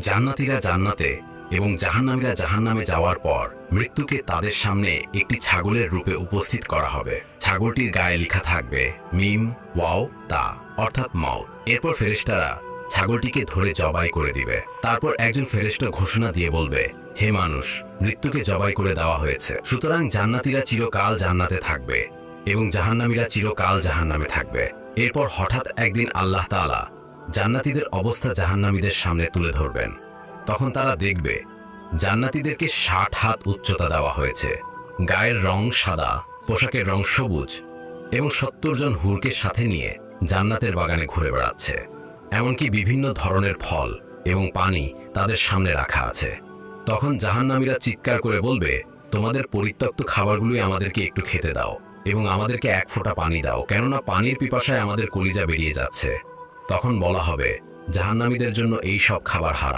জান্নাতীরা জান্নাতে এবং জাহান্নামীরা জাহান্নামে যাওয়ার পর মৃত্যুকে তাদের সামনে একটি ছাগলের রূপে উপস্থিত করা হবে। ছাগলটির গায়ে লেখা থাকবে মিম ওয়াও তা অর্থাৎ মাউত। এরপর ফেরেশতারা ছাগলটিকে ধরে জবাই করে দিবে। তারপর একজন ফেরেশতা ঘোষণা দিয়ে বলবে, হে মানুষ, মৃত্যুকে জবাই করে দেওয়া হয়েছে, সুতরাং জান্নাতীরা চিরকাল জান্নাতে থাকবে এবং জাহান্নামীরা চিরকাল জাহান্নামে থাকবে। এরপর হঠাৎ একদিন আল্লাহ তাআলা জান্নাতীদের অবস্থা জাহান্নামীদের সামনে তুলে ধরবেন। তখন তারা দেখবে জান্নাতীদেরকে ৬০ হাত উচ্চতা দেওয়া হয়েছে, গায়ের রং সাদা, পোশাকের রং সবুজ এবং ৭০ জন হুরকে সাথে নিয়ে জান্নাতের বাগানে ঘুরে বেড়াচ্ছে। এমনকি বিভিন্ন ধরনের ফল এবং পানি তাদের সামনে রাখা আছে। তখন জাহান্নামীরা চিৎকার করে বলবে, তোমাদের পরিত্যক্ত খাবারগুলোই আমাদেরকে একটু খেতে দাও এবং আমাদেরকে এক ফোঁটা পানি দাও, কেননা পানির পিপাসায় আমাদের কলিজা বেরিয়ে যাচ্ছে। তখন বলা হবে, জাহান্নামীদের জন্য এই সব খাবার হারাম।